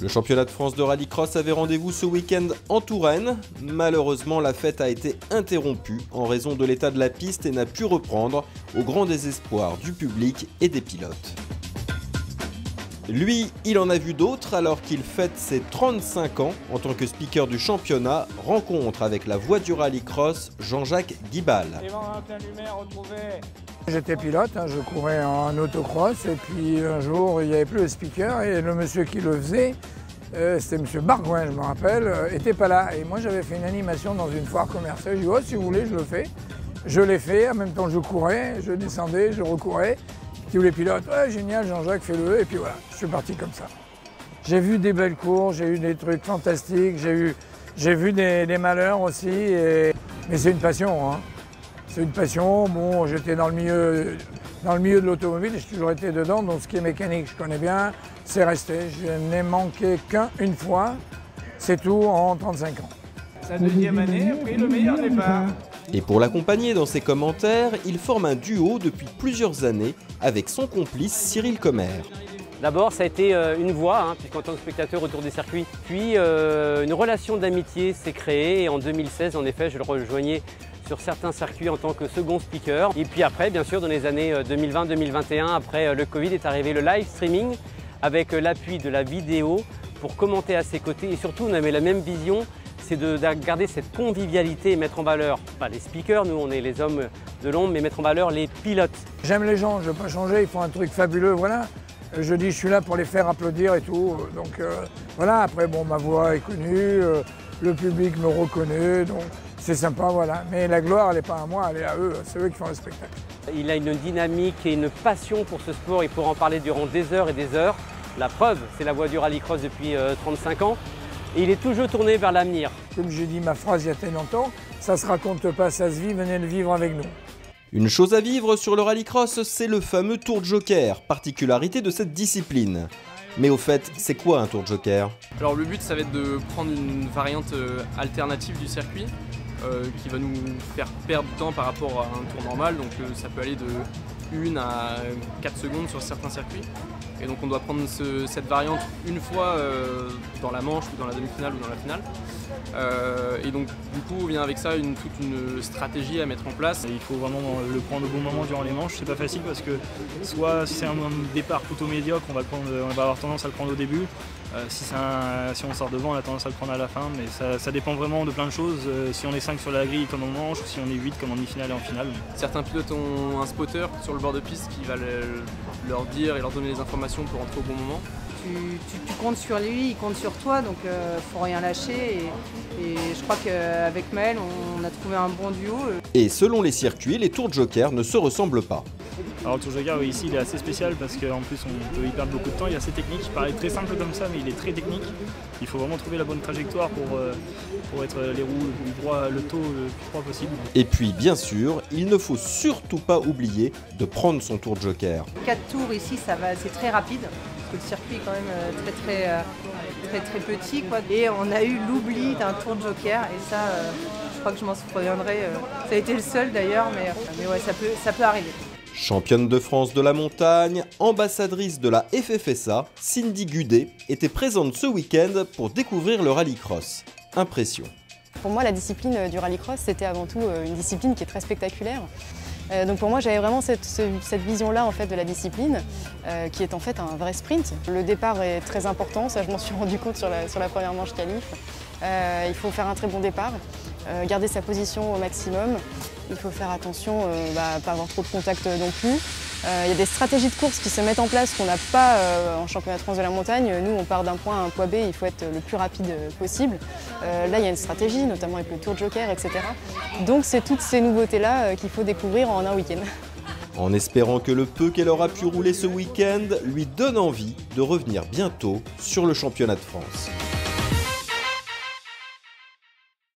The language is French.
Le championnat de France de rallycross avait rendez-vous ce week-end en Touraine. Malheureusement, la fête a été interrompue en raison de l'état de la piste et n'a pu reprendre au grand désespoir du public et des pilotes. Lui, il en a vu d'autres alors qu'il fête ses 35 ans en tant que speaker du championnat. Rencontre avec la voix du rallycross, Jean-Jacques Guibal. J'étais pilote, je courais en autocross et puis un jour il n'y avait plus de speaker et le monsieur qui le faisait, c'était monsieur Bargouin, je me rappelle, était pas là. Et moi j'avais fait une animation dans une foire commerciale, je dis oh si vous voulez je le fais. Je l'ai fait, en même temps je courais, je descendais, je recourais. Tous les pilotes, ouais, génial Jean-Jacques, fais-le, et puis voilà, je suis parti comme ça. J'ai vu des belles courses, j'ai eu des trucs fantastiques, j'ai vu des malheurs aussi, mais c'est une passion. C'est une passion, bon, j'étais dans le milieu de l'automobile, j'ai toujours été dedans, donc ce qui est mécanique, je connais bien, c'est resté. Je n'ai manqué qu'une fois, c'est tout en 35 ans. Sa deuxième année a pris le meilleur départ. Et pour l'accompagner dans ses commentaires, il forme un duo depuis plusieurs années avec son complice Cyril Commère. D'abord, ça a été une voix, puisqu'en tant que spectateur autour des circuits. Puis une relation d'amitié s'est créée et en 2016, en effet, je le rejoignais sur certains circuits en tant que second speaker. Et puis après, bien sûr, dans les années 2020-2021, après le Covid, est arrivé le live streaming avec l'appui de la vidéo pour commenter à ses côtés. Et surtout, on avait la même vision, c'est de garder cette convivialité et mettre en valeur, pas les speakers, nous on est les hommes de l'ombre, mais mettre en valeur les pilotes. J'aime les gens, je ne veux pas changer, ils font un truc fabuleux, voilà. Je dis je suis là pour les faire applaudir et tout, donc voilà, après bon ma voix est connue, le public me reconnaît, donc c'est sympa, voilà. Mais la gloire elle n'est pas à moi, elle est à eux, c'est eux qui font le spectacle. Il a une dynamique et une passion pour ce sport, il pourra en parler durant des heures et des heures. La preuve, c'est la voix du rallycross depuis 35 ans. Et il est toujours tourné vers l'avenir. Comme j'ai dit ma phrase il y a tellement longtemps, ça se raconte pas, ça se vit, venez le vivre avec nous. Une chose à vivre sur le rallycross, c'est le fameux tour de joker, particularité de cette discipline. Mais au fait, c'est quoi un tour de joker? Alors le but, ça va être de prendre une variante alternative du circuit qui va nous faire perdre du temps par rapport à un tour normal. Donc ça peut aller de 1 à 4 secondes sur certains circuits. Et donc on doit prendre cette variante une fois dans la manche ou dans la demi-finale ou dans la finale. Et donc du coup vient avec ça toute une stratégie à mettre en place. Il faut vraiment le prendre au bon moment durant les manches. C'est pas facile parce que soit si c'est un départ plutôt médiocre, on va avoir tendance à le prendre au début. Si on sort devant, on a tendance à le prendre à la fin, mais ça dépend vraiment de plein de choses. Si on est 5 sur la grille comme en manche, ou si on est 8 comme en demi-finale et en finale. Certains pilotes ont un spotter sur le bord de piste qui va leur dire et leur donner les informations pour rentrer au bon moment. Tu comptes sur lui, il compte sur toi, donc faut rien lâcher. Et je crois qu'avec Maël, on a trouvé un bon duo. Et selon les circuits, les tours de joker ne se ressemblent pas. Alors le tour de joker ici il est assez spécial parce qu'en plus on peut y perdre beaucoup de temps, il est assez technique. Il paraît très simple comme ça mais il est très technique. Il faut vraiment trouver la bonne trajectoire pour être les roues le taux le plus droit possible. Et puis bien sûr, il ne faut surtout pas oublier de prendre son tour de joker. 4 tours ici, c'est très rapide. Le circuit est quand même très petit, quoi. Et on a eu l'oubli d'un tour de joker et ça, je crois que je m'en souviendrai. Ça a été le seul d'ailleurs, mais ouais, ça peut arriver. Championne de France de la montagne, ambassadrice de la FFSA, Cindy Gudet était présente ce week-end pour découvrir le rallycross. Impression. Pour moi, la discipline du rallycross, c'était avant tout une discipline qui est très spectaculaire. Donc pour moi, j'avais vraiment cette vision-là en fait, de la discipline, qui est en fait un vrai sprint. Le départ est très important, ça je m'en suis rendu compte sur la première manche qualif. Il faut faire un très bon départ, garder sa position au maximum. Il faut faire attention, pas avoir trop de contact non plus. Il y a des stratégies de course qui se mettent en place qu'on n'a pas en championnat de France de la montagne. Nous, on part d'un point à un point B, il faut être le plus rapide possible. Là, il y a une stratégie, notamment avec le tour de joker, etc. Donc, c'est toutes ces nouveautés-là qu'il faut découvrir en un week-end. En espérant que le peu qu'elle aura pu rouler ce week-end lui donne envie de revenir bientôt sur le championnat de France.